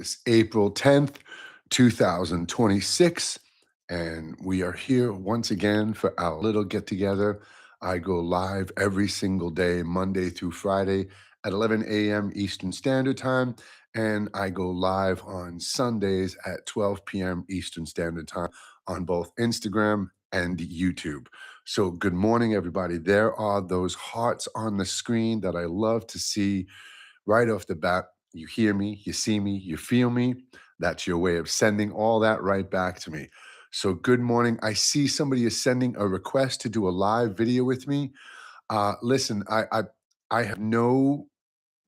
is April 10th, 2026, and we are here once again for our little get together. I go live every single day, Monday through Friday at 11 a.m. Eastern Standard Time, and I go live on Sundays at 12 p.m. Eastern Standard Time on both Instagram and YouTube. So, good morning, everybody. There are those hearts on the screen that I love to see right off the bat. You hear me, you see me, you feel me. That's your way of sending all that right back to me. So, good morning. I see somebody is sending a request to do a live video with me. Listen, I have no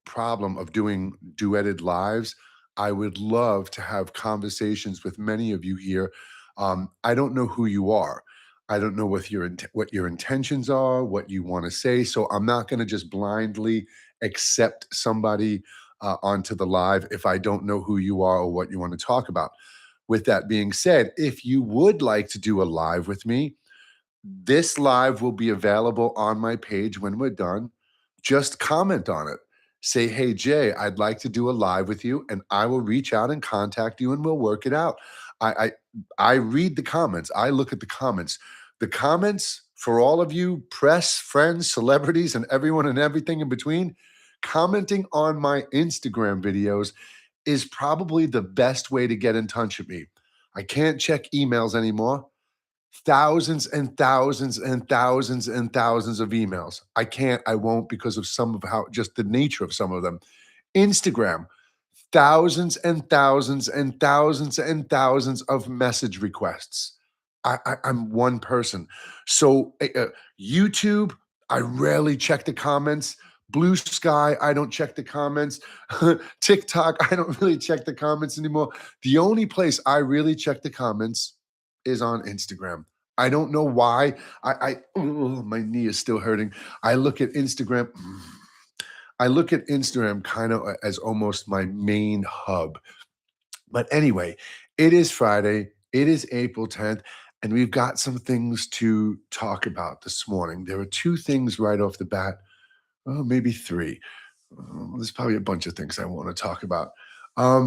problem of doing duetted lives. I would love to have conversations with many of you here. I don't know who you are. I don't know what your intentions are, what you want to say. So I'm not going to just blindly accept somebody onto the live if I don't know who you are or what you want to talk about. With that being said, if you would like to do a live with me, this live will be available on my page when we're done. Just comment on it. Say, hey, Jay, I'd like to do a live with you, and I will reach out and contact you and we'll work it out. I I read the comments. I look at the comments. The comments for all of you, press, friends, celebrities, and everyone and everything in between, commenting on my Instagram videos is probably the best way to get in touch with me. I can't check emails anymore. Thousands and thousands and thousands and thousands of emails. I won't because of some of how just the nature of some of them. Instagram, thousands and thousands and thousands and thousands of message requests. I'm one person. So YouTube, I rarely check the comments. Blue Sky, I don't check the comments. TikTok, I don't really check the comments anymore. The only place I really check the comments is on Instagram. I don't know why. My knee is still hurting. I look at Instagram. I look at Instagram kind of as almost my main hub. But anyway, it is Friday. It is April 10th, and we've got some things to talk about this morning. There are two things right off the bat. Oh, maybe three. There's probably a bunch of things I want to talk about.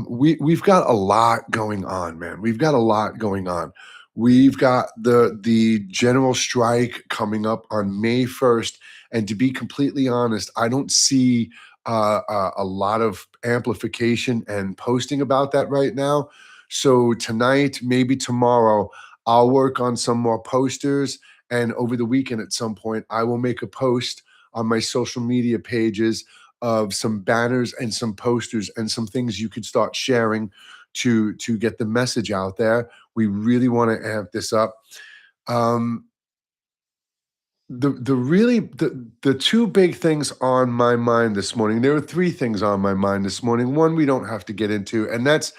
We've got a lot going on, man. We've got a lot going on. We've got the general strike coming up on May 1st, and to be completely honest, I don't see a lot of amplification and posting about that right now. So tonight, maybe tomorrow, I'll work on some more posters, and over the weekend at some point, I will make a post on my social media pages of some banners and some posters and some things you could start sharing to get the message out there. We really want to amp this up. Um, the two big things on my mind this morning. There are three things on my mind this morning. One we don't have to get into, and that's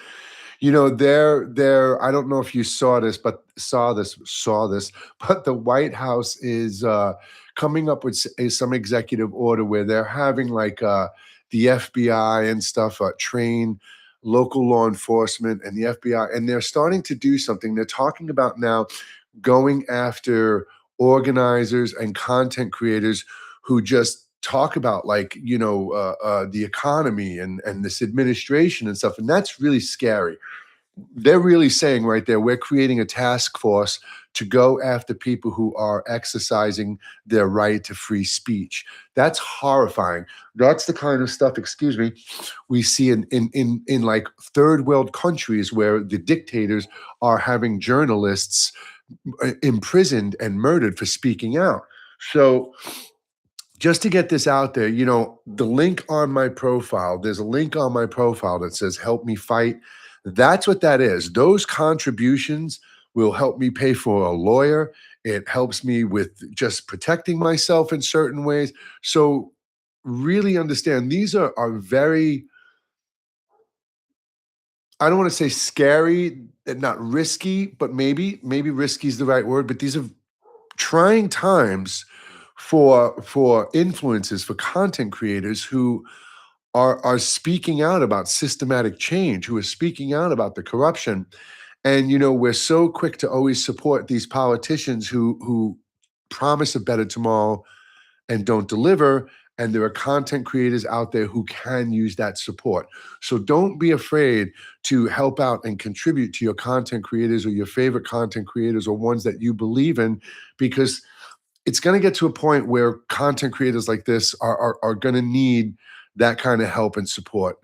there. I don't know if you saw this, but the White House is coming up with some executive order where they're having like the FBI and stuff train local law enforcement and the FBI, and they're starting to do something. They're talking about now going after organizers and content creators who just talk about the economy and this administration and stuff, and that's really scary. They're really saying right there, we're creating a task force to go after people who are exercising their right to free speech. That's horrifying. That's the kind of stuff, excuse me, we see in like third world countries where the dictators are having journalists imprisoned and murdered for speaking out. So just to get this out there, the link on my profile, there's a link on my profile that says help me fight. That's what that is. Those contributions will help me pay for a lawyer. It helps me with just protecting myself in certain ways. So really understand these are very, I don't want to say scary and not risky, but maybe risky is the right word, but these are trying times for influencers, for content creators who are speaking out about systematic change, who are speaking out about the corruption. And we're so quick to always support these politicians who promise a better tomorrow and don't deliver. and there are content creators out there who can use that support. So don't be afraid to help out and contribute to your content creators or your favorite content creators or ones that you believe in, because it's going to get to a point where content creators like this are going to need that kind of help and support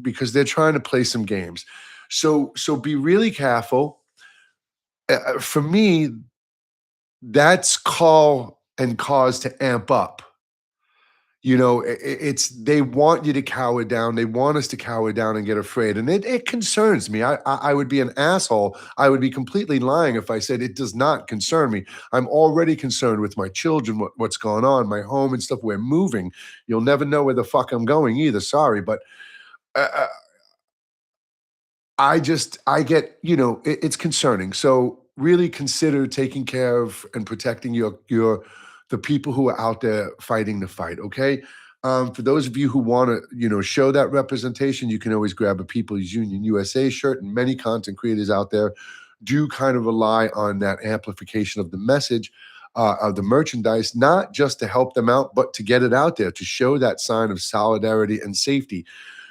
because they're trying to play some games. So be really careful. For me, that's call and cause to amp up. It's they want you to cower down. They want us to cower down and get afraid, and it concerns me. I would be an asshole. I would be completely lying if I said it does not concern me. I'm already concerned with my children, what's going on, my home and stuff. We're moving. You'll never know where the fuck I'm going either. Sorry, but uh, I get, it's concerning. So really consider taking care of and protecting the people who are out there fighting the fight. Okay. For those of you who want to, show that representation, you can always grab a People's Union USA shirt, and many content creators out there do kind of rely on that amplification of the message, of the merchandise, not just to help them out, but to get it out there, to show that sign of solidarity and safety.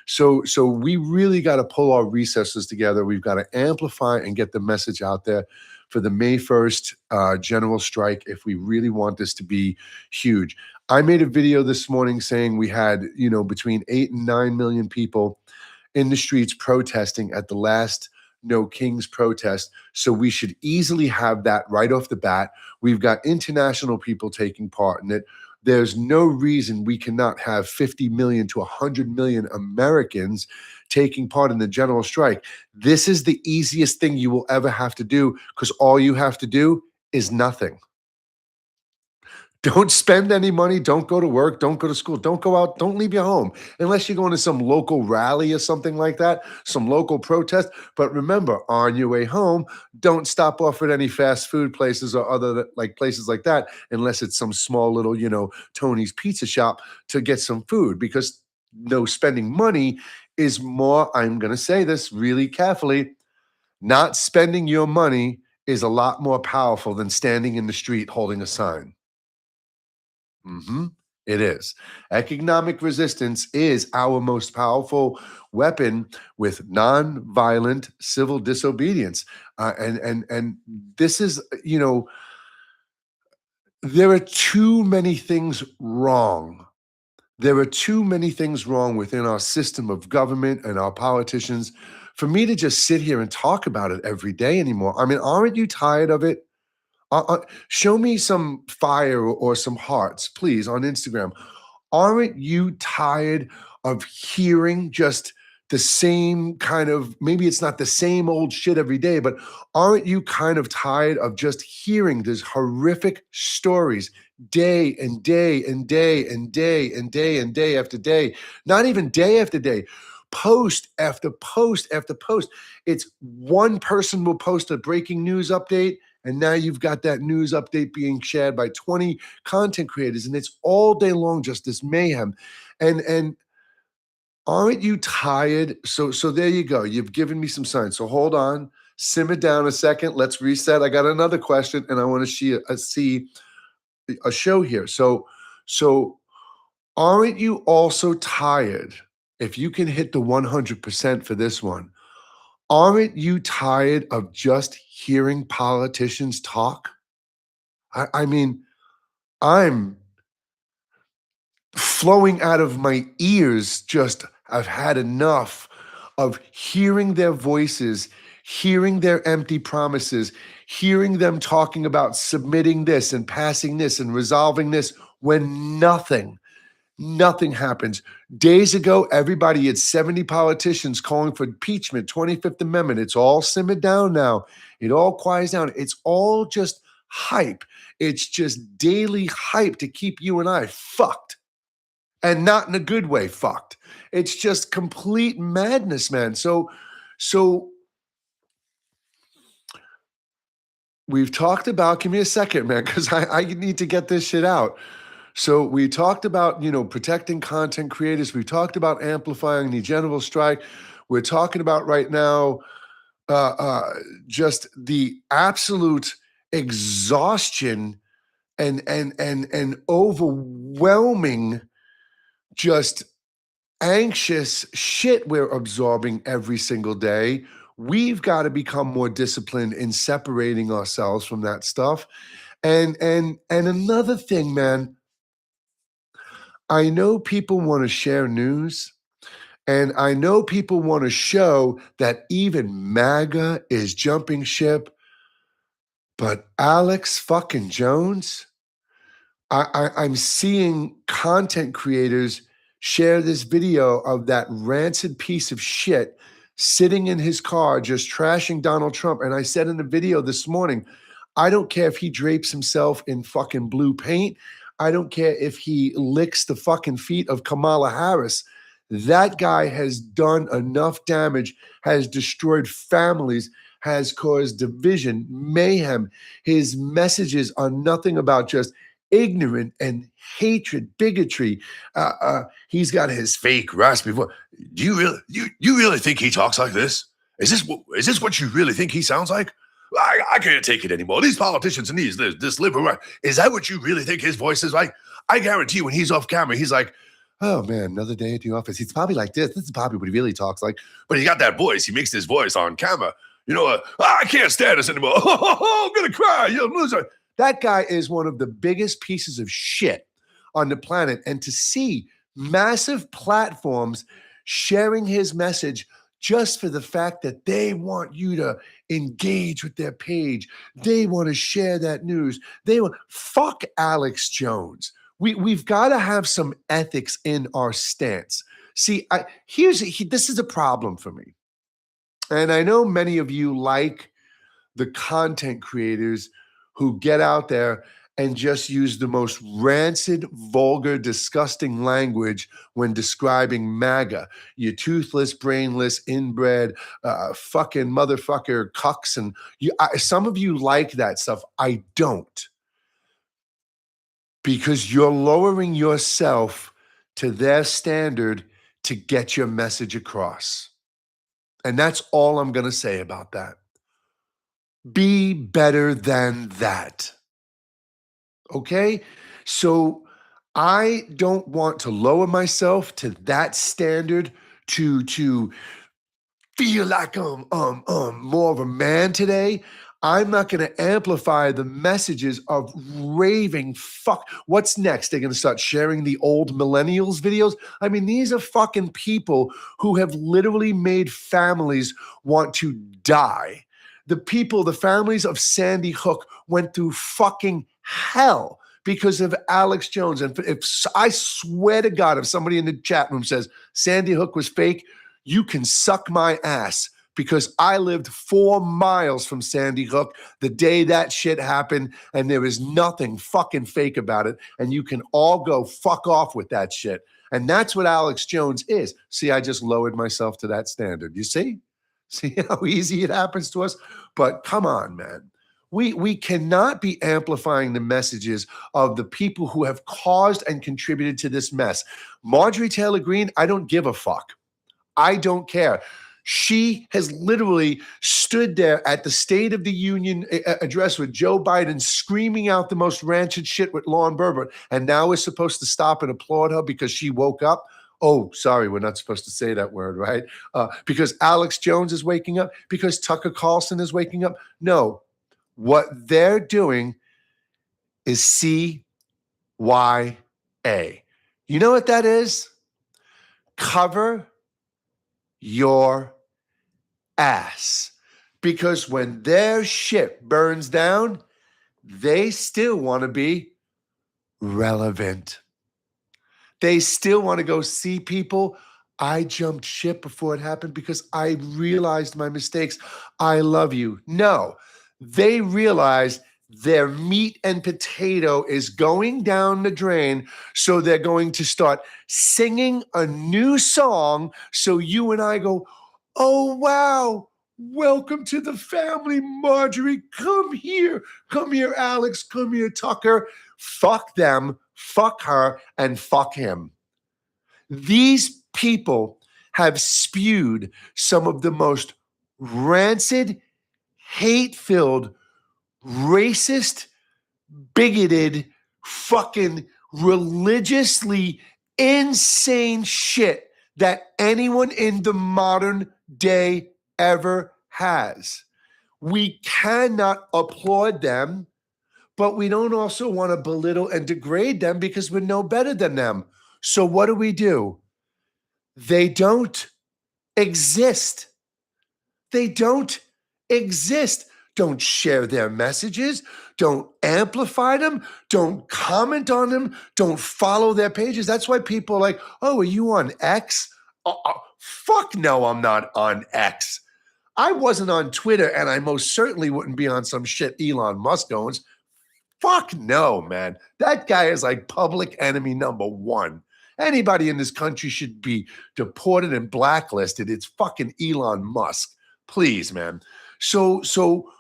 So we really got to pull our resources together. We've got to amplify and get the message out there for the May 1st general strike if we really want this to be huge. I made a video this morning saying we had, between 8 and 9 million people in the streets protesting at the last No Kings protest. So we should easily have that right off the bat. We've got international people taking part in it. There's no reason we cannot have 50 million to 100 million Americans taking part in the general strike. This is the easiest thing you will ever have to do, because all you have to do is nothing. Don't spend any money. Don't go to work. Don't go to school. Don't go out. Don't leave your home unless you're going to some local rally or something like that, some local protest. But remember, on your way home, don't stop off at any fast food places or other like places like that, unless it's some small little, Tony's pizza shop to get some food, because no, spending money is more, I'm going to say this really carefully, not spending your money is a lot more powerful than standing in the street holding a sign. Hmm. It is. Economic resistance is our most powerful weapon with non-violent civil disobedience, and this is, there are too many things wrong. There are too many things wrong within our system of government and our politicians for me to just sit here and talk about it every day anymore. I mean, aren't you tired of it? Show me some fire or some hearts, please, on Instagram. Aren't you tired of hearing just the same kind of, maybe it's not the same old shit every day, but aren't you kind of tired of just hearing these horrific stories day and day and day and day and day and day after day? Not even day after day, post after post after post. It's one person will post a breaking news update, and now you've got that news update being shared by 20 content creators, and it's all day long just this mayhem. And aren't you tired? So there you go. You've given me some signs. So hold on, simmer down a second. Let's reset. I got another question, and I want to see a show here. So aren't you also tired? If you can hit the 100% for this one, aren't you tired of just hearing politicians talk? I mean, I'm flowing out of my ears. Just, I've had enough of hearing their voices, hearing their empty promises, hearing them talking about submitting this and passing this and resolving this when nothing happens. Days ago, everybody had 70 politicians calling for impeachment, 25th Amendment. It's all simmered down now. It all quiets down. It's all just hype. It's just daily hype to keep you and I fucked, and not in a good way fucked. It's just complete madness, man. So we've talked about, give me a second, man, because I need to get this shit out. So we talked about, protecting content creators. We talked about amplifying the general strike. We're talking about right now just the absolute exhaustion and overwhelming just anxious shit we're absorbing every single day. We've got to become more disciplined in separating ourselves from that stuff. And another thing, man, I know people want to share news, and I know people want to show that even MAGA is jumping ship, but Alex fucking Jones, I'm seeing content creators share this video of that rancid piece of shit sitting in his car just trashing Donald Trump. And I said in the video this morning, I don't care if he drapes himself in fucking blue paint. I don't care if he licks the fucking feet of Kamala Harris. That guy has done enough damage, has destroyed families, has caused division, mayhem. His messages are nothing about just ignorant and hatred, bigotry. He's got his fake raspy voice. Do you really think he talks like this? Is this what you really think he sounds like? I can't take it anymore. These politicians and this liberal, is that what you really think his voice is like? I guarantee you when he's off camera, he's like, oh man, another day at the office. He's probably like this. This is probably what he really talks like. But he got that voice. He makes this voice on camera. I can't stand this anymore. I'm going to cry. You're a loser. That guy is one of the biggest pieces of shit on the planet. And to see massive platforms sharing his message just for the fact that they want you to engage with their page, they want to share that news. Fuck Alex Jones. We've got to have some ethics in our stance. See, this is a problem for me. And I know many of you like the content creators who get out there and just use the most rancid, vulgar, disgusting language when describing MAGA. You toothless, brainless, inbred, fucking motherfucker, cucks. And some of you like that stuff. I don't. Because you're lowering yourself to their standard to get your message across. And that's all I'm going to say about that. Be better than that. Okay? So I don't want to lower myself to that standard to feel like I'm more of a man today. I'm not going to amplify the messages of raving fuck. What's next? They're going to start sharing the old millennials videos. I mean, these are fucking people who have literally made families want to die. The families of Sandy Hook went through fucking hell because of Alex Jones. And if I swear to God, if somebody in the chat room says Sandy Hook was fake, you can suck my ass, because I lived 4 miles from Sandy Hook the day that shit happened, and there is nothing fucking fake about it. And you can all go fuck off with that shit. And that's what Alex Jones is. See, I just lowered myself to that standard. You see? See how easy it happens to us? But come on, man. We cannot be amplifying the messages of the people who have caused and contributed to this mess. Marjorie Taylor Greene, I don't give a fuck. I don't care. She has literally stood there at the State of the Union address with Joe Biden screaming out the most rancid shit with Lauren Boebert. And now we're supposed to stop and applaud her because she woke up. Oh, sorry, we're not supposed to say that word, right? Because Alex Jones is waking up, because Tucker Carlson is waking up. No, what they're doing is CYA. You know what that is? Cover your ass. Because when their ship burns down, they still want to be relevant. They still want to go see people. I jumped ship before it happened because I realized my mistakes. I love you. No, they realize their meat and potato is going down the drain. So they're going to start singing a new song. So you and I go, oh, wow. Welcome to the family, Marjorie. Come here, Alex. Come here, Tucker. Fuck them, fuck her, and fuck him. These people have spewed some of the most rancid, hate-filled, racist, bigoted, fucking religiously insane shit that anyone in the modern day ever has. We cannot applaud them, but we don't also want to belittle and degrade them because we're no better than them. So what do? They don't exist. They don't exist. Don't share their messages. Don't amplify them. Don't comment on them. Don't follow their pages. That's why people are like, oh, are you on X? Fuck no, I'm not on X. I wasn't on Twitter, and I most certainly wouldn't be on some shit Elon Musk owns. Fuck no, man. That guy is like public enemy number one. Anybody in this country should be deported and blacklisted. It's fucking Elon Musk. Please, man. So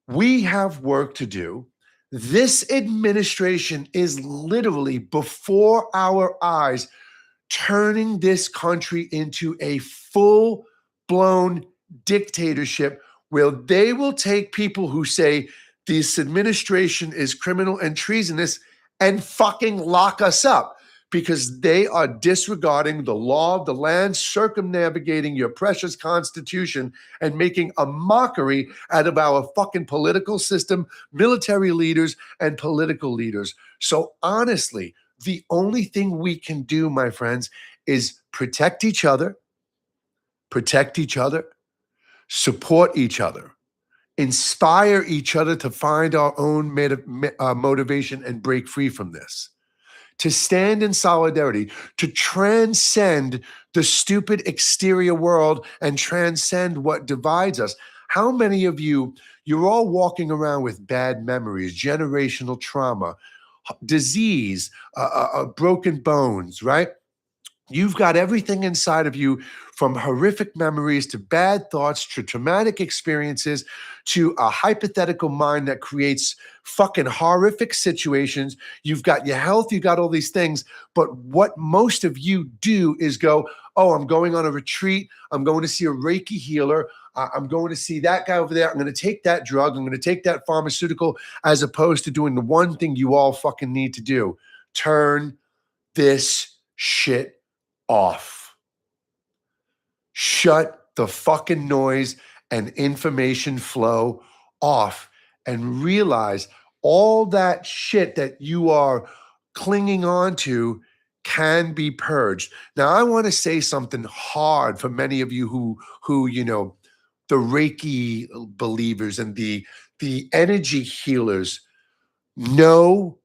we have work to do. This administration is literally before our eyes turning this country into a full-blown dictatorship where they will take people who say this administration is criminal and treasonous and fucking lock us up because they are disregarding the law of the land, circumnavigating your precious Constitution, and making a mockery out of our fucking political system, military leaders, and political leaders. So honestly, the only thing we can do, my friends, is protect each other, support each other, inspire each other to find our own motivation and break free from this, to stand in solidarity, to transcend the stupid exterior world and transcend what divides us. How many of you're all walking around with bad memories, generational trauma, disease, broken bones, right? You've got everything inside of you from horrific memories to bad thoughts to traumatic experiences to a hypothetical mind that creates fucking horrific situations. You've got your health, you've got all these things. But what most of you do is go, oh, I'm going on a retreat. I'm going to see a Reiki healer. I'm going to see that guy over there. I'm going to take that drug. I'm going to take that pharmaceutical, as opposed to doing the one thing you all fucking need to do. Turn this shit off. Shut the fucking noise and information flow off and realize all that shit that you are clinging on to can be purged. Now, I want to say something hard for many of you who you know, the Reiki believers and the energy healers. No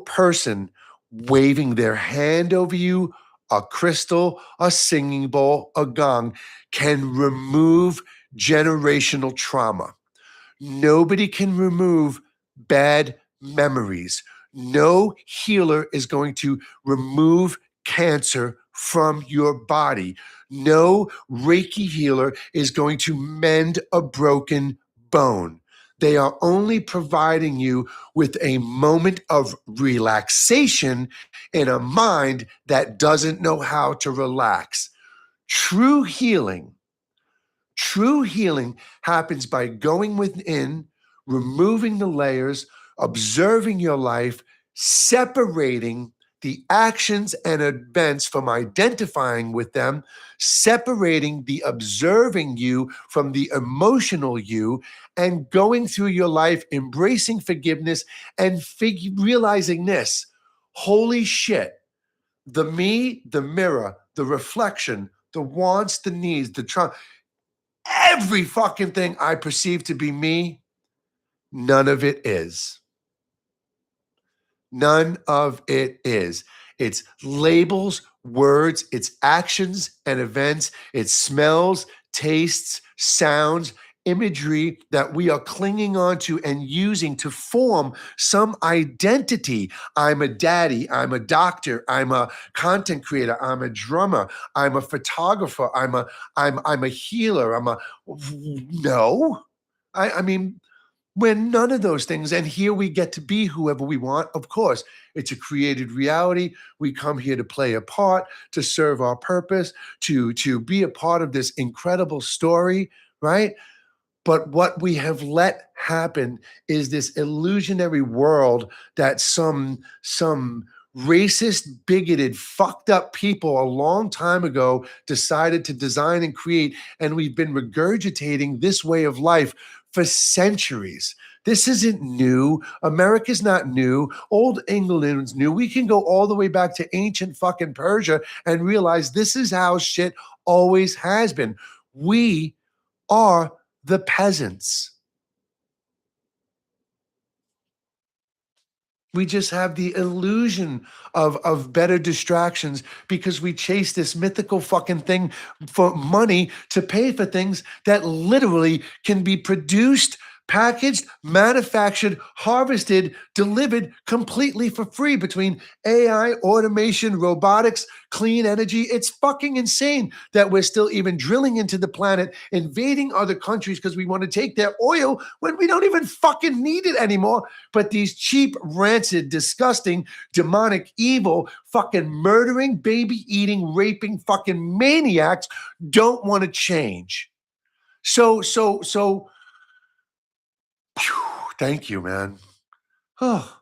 person waving their hand over you, a crystal, a singing bowl, a gong, can remove generational trauma. Nobody can remove bad memories. No healer is going to remove cancer from your body. No Reiki healer is going to mend a broken bone. They are only providing you with a moment of relaxation in a mind that doesn't know how to relax. True healing happens by going within, removing the layers, observing your life, separating the actions and events from identifying with them, separating the observing you from the emotional you, and going through your life, embracing forgiveness and realizing this: holy shit, the me, the mirror, the reflection, the wants, the needs, the trauma, every fucking thing I perceive to be me, none of it is. None of it is. It's labels, words, it's actions and events, it's smells, tastes, sounds, imagery that we are clinging onto and using to form some identity. I'm a daddy, I'm a doctor, I'm a content creator, I'm a drummer, I'm a photographer, I'm a healer, no. I mean, we're none of those things. And here we get to be whoever we want. Of course, it's a created reality. We come here to play a part, to serve our purpose, to be a part of this incredible story, right? But what we have let happen is this illusionary world that some racist, bigoted, fucked up people a long time ago decided to design and create, and we've been regurgitating this way of life for centuries. This isn't new. America's not new. Old England's new. We can go all the way back to ancient fucking Persia and realize this is how shit always has been. We are the peasants. We just have the illusion of better distractions because we chase this mythical fucking thing for money to pay for things that literally can be produced, packaged, manufactured, harvested, delivered completely for free between AI, automation, robotics, clean energy. It's fucking insane that we're still even drilling into the planet, invading other countries because we want to take their oil when we don't even fucking need it anymore. But these cheap, rancid, disgusting, demonic, evil, fucking murdering, baby eating, raping fucking maniacs don't want to change. So, phew, thank you, man. Oh,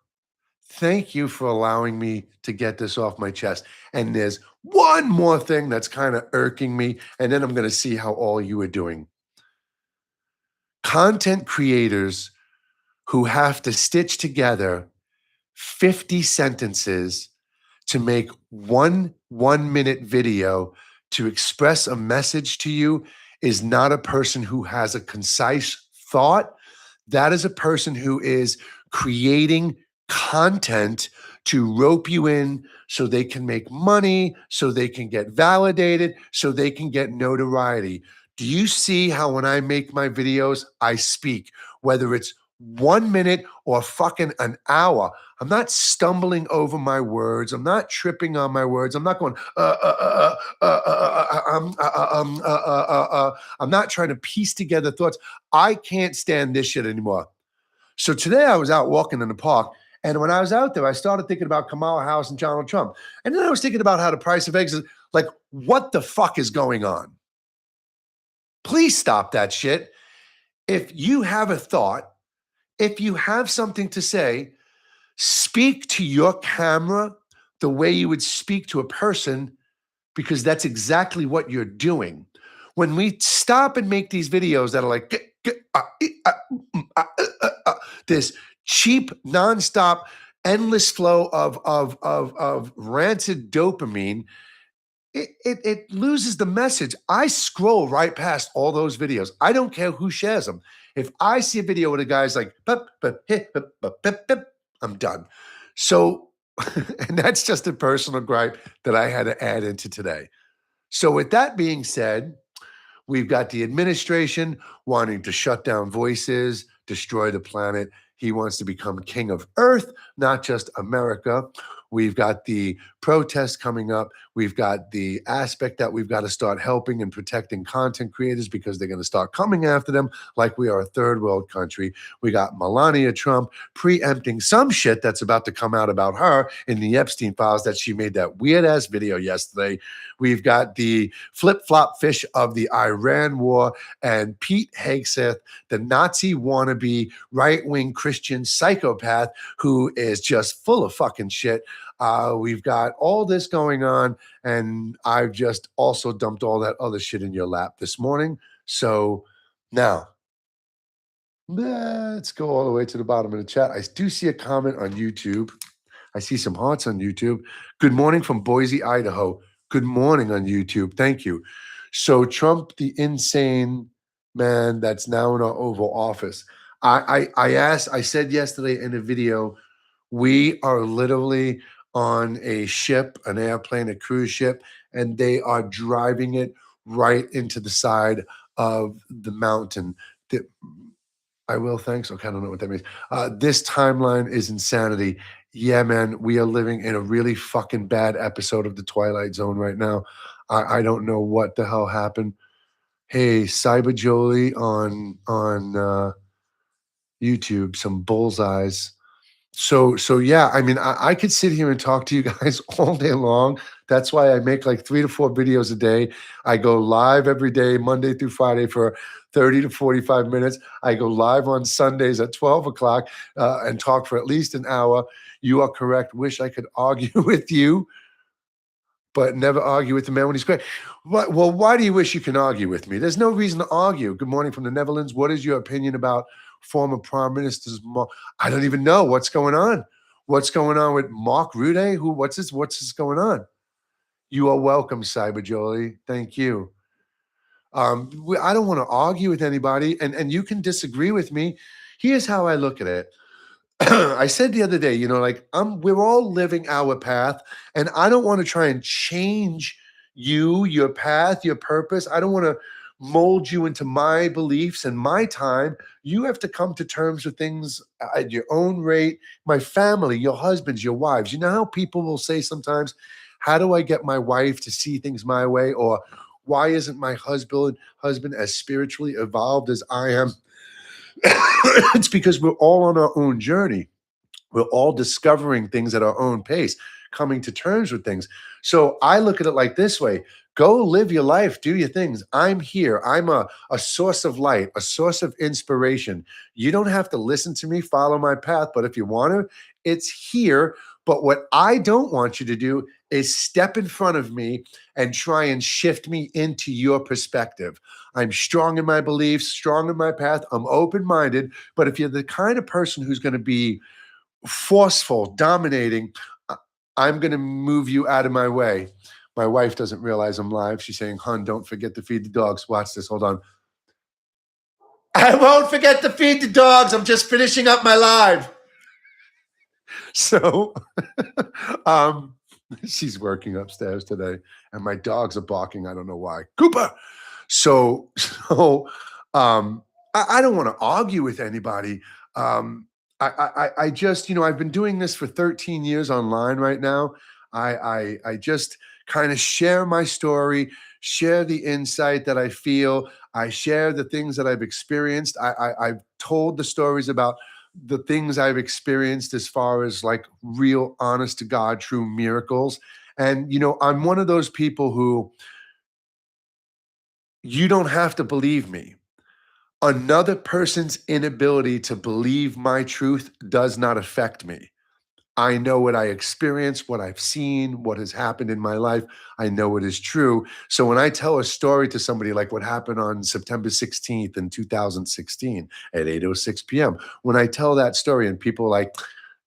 thank you for allowing me to get this off my chest. And there's one more thing that's kind of irking me, and then I'm going to see how all you are doing. Content creators who have to stitch together 50 sentences to make one minute video to express a message to you is not a person who has a concise thought. That is a person who is creating content to rope you in so they can make money, so they can get validated, so they can get notoriety. Do you see how when I make my videos, I speak, whether it's 1 minute or fucking an hour? I'm not stumbling over my words. I'm not tripping on my words. I'm not going, I'm not trying to piece together thoughts. I can't stand this shit anymore. So today I was out walking in the park. And when I was out there, I started thinking about Kamala Harris and Donald Trump. And then I was thinking about how the price of eggs is like, what the fuck is going on? Please stop that shit. If you have a thought, if you have something to say, speak to your camera the way you would speak to a person, because that's exactly what you're doing. When we stop and make these videos that are like this cheap, nonstop, endless flow of rancid dopamine, it loses the message. I scroll right past all those videos. I don't care who shares them. If I see a video where the guy's like, I'm done. So, and that's just a personal gripe that I had to add into today. So, with that being said, we've got the administration wanting to shut down voices, destroy the planet. He wants to become king of Earth, not just America. We've got the protests coming up. We've got the aspect that we've got to start helping and protecting content creators because they're going to start coming after them like we are a third world country. We got Melania Trump preempting some shit that's about to come out about her in the Epstein files that she made that weird ass video yesterday. We've got the flip flop fish of the Iran war and Pete Hegseth, the Nazi wannabe right wing Christian psychopath who is just full of fucking shit. We've got all this going on, and I've just also dumped all that other shit in your lap this morning. So now, let's go all the way to the bottom of the chat. I do see a comment on YouTube. I see some hearts on YouTube. Good morning from Boise, Idaho. Good morning on YouTube. Thank you. So Trump, the insane man that's now in our Oval Office. I said yesterday in a video, we are literally on a ship, an airplane, a cruise ship, and they are driving it right into the side of the mountain. I will, thanks. Okay, I don't know what that means. This timeline is insanity. Yeah, man, we are living in a really fucking bad episode of the Twilight Zone right now. I don't know what the hell happened. Hey, Cyber Jolie on YouTube, some bullseyes. So yeah, I mean, I could sit here and talk to you guys all day long. That's why I make like 3 to 4 videos a day. I go live every day, Monday through Friday for 30 to 45 minutes. I go live on Sundays at 12 o'clock and talk for at least an hour. You are correct. Wish I could argue with you, but never argue with the man when he's correct. Well, why do you wish you can argue with me? There's no reason to argue. Good morning from the Netherlands. What is your opinion about former Prime Minister's? I don't even know what's going on. What's going on with Mark Rutte? Who? What's this going on? You are welcome, Cyber Jolie. Thank you. I don't want to argue with anybody, and you can disagree with me. Here's how I look at it. I said the other day, like we're all living our path, and I don't want to try and change you, your path, your purpose. I don't want to mold you into my beliefs and my time. You have to come to terms with things at your own rate. My family, your husbands, your wives. You know how people will say sometimes, "How do I get my wife to see things my way?" Or "Why isn't my husband as spiritually evolved as I am?" It's because we're all on our own journey. We're all discovering things at our own pace, coming to terms with things. So I look at it like this way: go live your life, do your things. I'm here. I'm a source of light, a source of inspiration. You don't have to listen to me, follow my path, but if you want to, it's here. But what I don't want you to do is step in front of me and try and shift me into your perspective. I'm strong in my beliefs, strong in my path. I'm open minded. But if you're the kind of person who's going to be forceful, dominating, I'm going to move you out of my way. My wife doesn't realize I'm live. She's saying, "Hun, don't forget to feed the dogs." Watch this. Hold on. I won't forget to feed the dogs. I'm just finishing up my live. So, um, she's working upstairs today, and my dogs are barking. I don't know why. Cooper. So, I don't want to argue with anybody. I just, I've been doing this for 13 years online right now. I just kind of share my story, share the insight that I feel. I share the things that I've experienced. I've told the stories about the things I've experienced as far as like real, honest to God, true miracles. And, I'm one of those people who you don't have to believe me. Another person's inability to believe my truth does not affect me. I know what I experienced, what I've seen, what has happened in my life. I know it is true. So when I tell a story to somebody like what happened on September 16th in 2016 at 8:06 p.m., when I tell that story and people are like,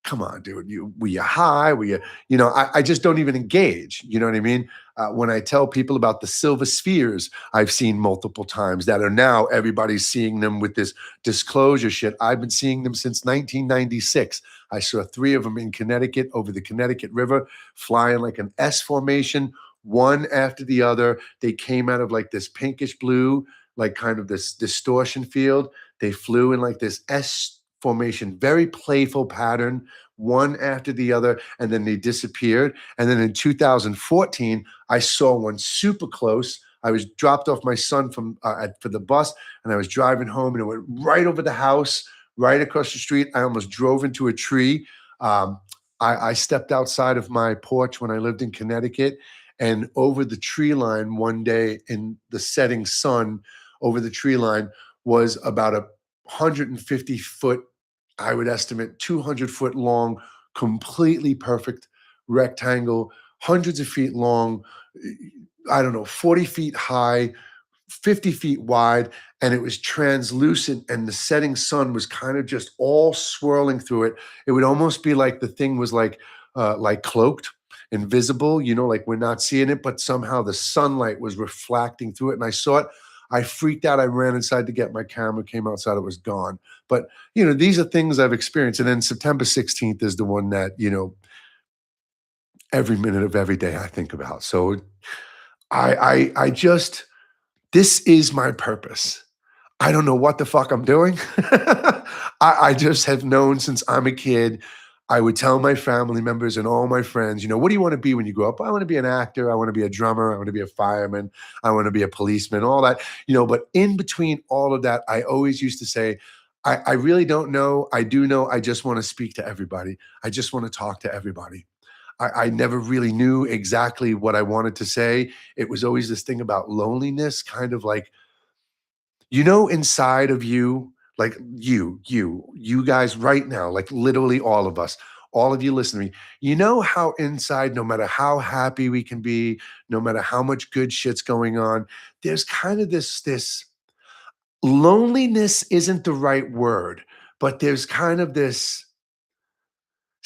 "Come on, dude, were you high? Were you, I just don't even engage. You know what I mean? When I tell people about the silver spheres I've seen multiple times that are now everybody's seeing them with this disclosure shit. I've been seeing them since 1996. I saw 3 of them in Connecticut over the Connecticut River, flying like an S formation, one after the other. They came out of like this pinkish blue, like kind of this distortion field. They flew in like this S formation, very playful pattern, one after the other, and then they disappeared. And then in 2014, I saw one super close. I was dropped off my son for the bus, and I was driving home, and it went right over the house, right across the street. I almost drove into a tree. Um, I stepped outside of my porch when I lived in Connecticut, and over the tree line one day in the setting sun, over the tree line was about a 150-foot, I would estimate 200-foot long, completely perfect rectangle, hundreds of feet long, I don't know, 40 feet high, 50 feet wide, and it was translucent, and the setting sun was kind of just all swirling through it. It would almost be like the thing was like cloaked, invisible, like we're not seeing it, but somehow the sunlight was reflecting through it. And I saw it. I freaked out. I ran inside to get my camera, came outside, it was gone. But these are things I've experienced. And then September 16th is the one that, every minute of every day I think about. So I just this is my purpose. I don't know what the fuck I'm doing. I just have known since I'm a kid. I would tell my family members and all my friends, what do you want to be when you grow up? I want to be an actor. I want to be a drummer. I want to be a fireman. I want to be a policeman, all that. But in between all of that, I always used to say, I really don't know. I do know I just wanna speak to everybody. I just wanna talk to everybody. I never really knew exactly what I wanted to say. It was always this thing about loneliness, kind of like, inside of you, like you guys right now, like literally all of you listening to me, how inside, no matter how happy we can be, no matter how much good shit's going on, there's kind of this loneliness isn't the right word, but there's kind of this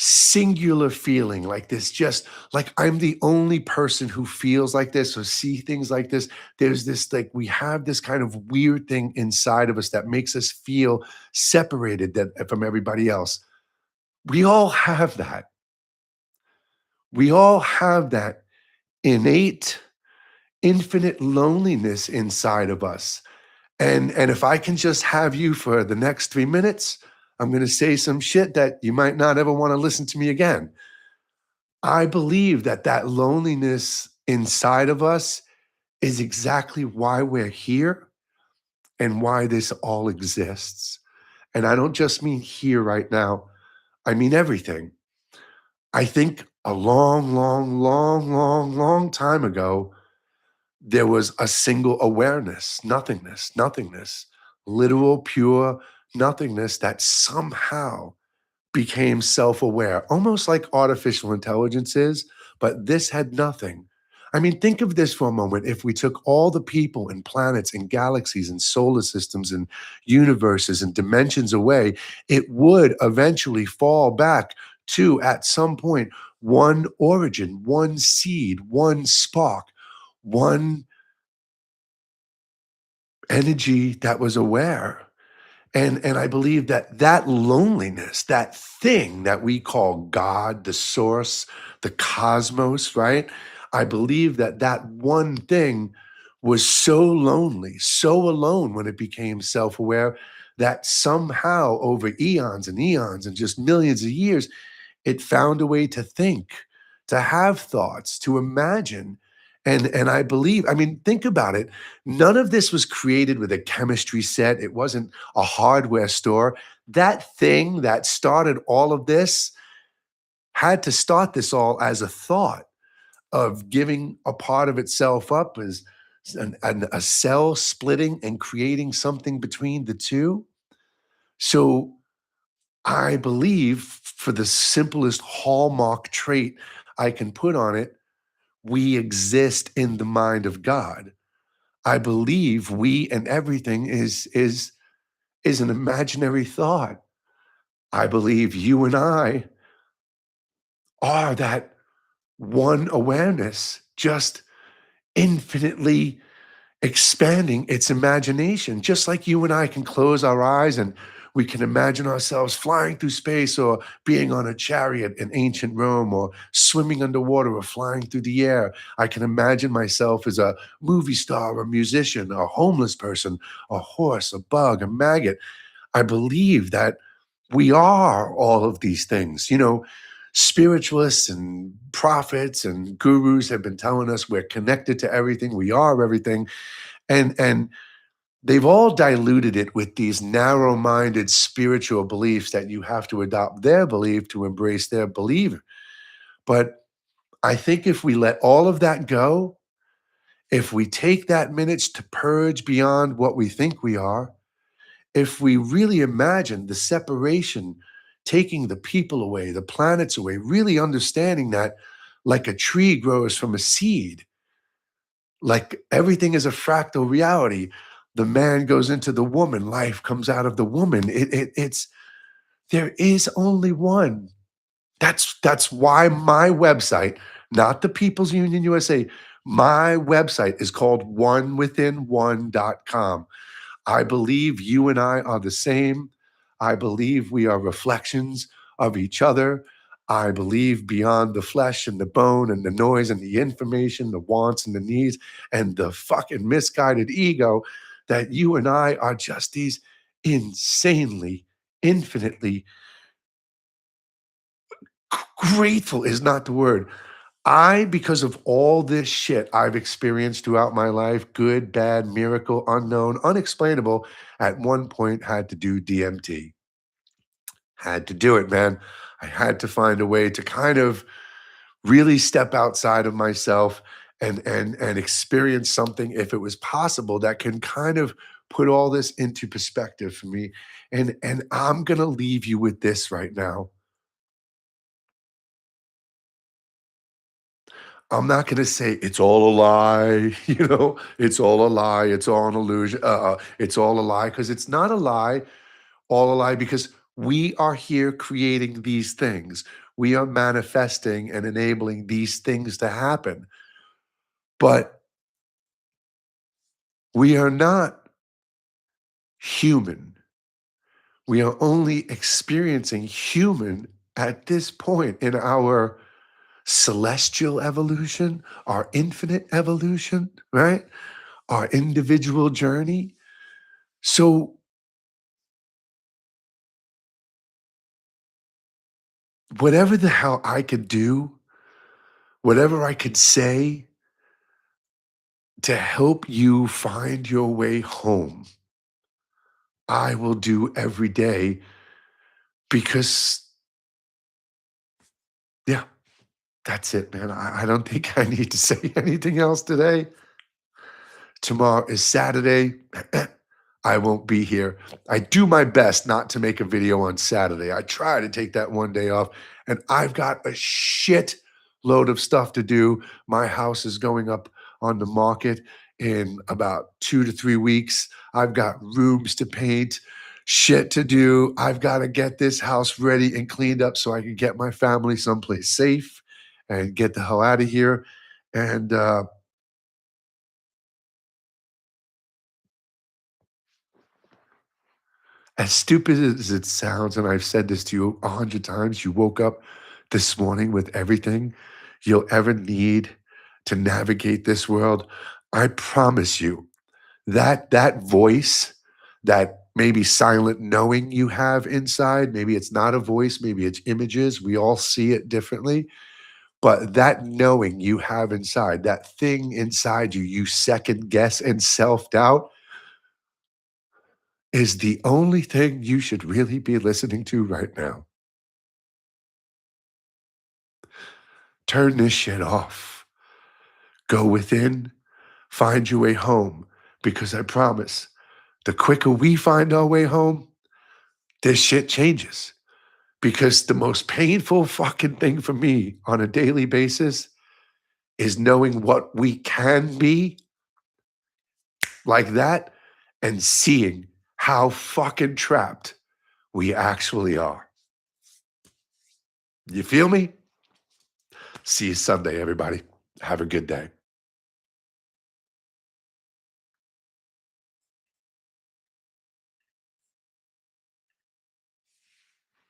singular feeling like this, just like I'm the only person who feels like this or see things like this. There's this, like, we have this kind of weird thing inside of us that makes us feel separated from everybody else. We all have that. We all have that innate, infinite loneliness inside of us. And if I can just have you for the next 3 minutes, I'm going to say some shit that you might not ever want to listen to me again. I believe that that loneliness inside of us is exactly why we're here and why this all exists. And I don't just mean here right now, I mean everything. I think a long, long, long, long, long time ago, there was a single awareness, nothingness, literal, pure nothingness that somehow became self-aware, almost like artificial intelligence is, but this had nothing. I mean, think of this for a moment. If we took all the people and planets and galaxies and solar systems and universes and dimensions away, it would eventually fall back to, at some point, one origin, one seed, one spark, one energy that was aware. And I believe that that loneliness, that thing that we call God, the source, the cosmos, right? I believe that that one thing was so lonely, so alone when it became self-aware that somehow over eons and eons and just millions of years, it found a way to think, to have thoughts, to imagine. And I believe, I mean, think about it. None of this was created with a chemistry set. It wasn't a hardware store. That thing that started all of this had to start this all as a thought of giving a part of itself up as a cell splitting and creating something between the two. So I believe, for the simplest hallmark trait I can put on it, we exist in the mind of God. I believe we and everything is an imaginary thought. I believe you and I are that one awareness, just infinitely expanding its imagination, just like you and I can close our eyes and we can imagine ourselves flying through space or being on a chariot in ancient Rome or swimming underwater or flying through the air. I can imagine myself as a movie star, a musician, a homeless person, a horse, a bug, a maggot. I believe that we are all of these things. Spiritualists and prophets and gurus have been telling us we're connected to everything, we are everything, and they've all diluted it with these narrow-minded spiritual beliefs that you have to adopt their belief to embrace their belief. But I think if we let all of that go, if we take that minutes to purge beyond what we think we are, if we really imagine the separation, taking the people away, the planets away, really understanding that like a tree grows from a seed, like everything is a fractal reality. The man goes into the woman, life comes out of the woman. It's there is only one. That's why my website, not the People's Union USA, my website is called onewithin1.com. I believe you and I are the same. I believe we are reflections of each other. I believe beyond the flesh and the bone and the noise and the information, the wants and the needs and the fucking misguided ego, that you and I are just these insanely, infinitely grateful is not the word. Because of all this shit I've experienced throughout my life, good, bad, miracle, unknown, unexplainable, at one point had to do DMT. Had to do it, man. I had to find a way to kind of really step outside of myself and experience something, if it was possible, that can kind of put all this into perspective for me. And I'm gonna leave you with this right now. I'm not gonna say it's all a lie, it's all a lie, it's all an illusion, it's all a lie, because it's not a lie, all a lie, because we are here creating these things. We are manifesting and enabling these things to happen. But we are not human. We are only experiencing human at this point in our celestial evolution, our infinite evolution, right? Our individual journey. So, whatever the hell I could do, whatever I could say to help you find your way home, I will do every day because, yeah, that's it, man. I don't think I need to say anything else today. Tomorrow is Saturday. I won't be here. I do my best not to make a video on Saturday. I try to take that one day off, and I've got a shit load of stuff to do. My house is going up on the market in about 2 to 3 weeks. I've got rooms to paint, shit to do. I've got to get this house ready and cleaned up so I can get my family someplace safe and get the hell out of here. And as stupid as it sounds, and I've said this to you 100 times, you woke up this morning with everything you'll ever need to navigate this world. I promise you that that voice, that maybe silent knowing you have inside, maybe it's not a voice, maybe it's images. We all see it differently. But that knowing you have inside, that thing inside you, you second guess and self doubt, is the only thing you should really be listening to right now. Turn this shit off. Go within, find your way home, because I promise the quicker we find our way home, this shit changes. Because the most painful fucking thing for me on a daily basis is knowing what we can be like that and seeing how fucking trapped we actually are. You feel me? See you Sunday, everybody. Have a good day.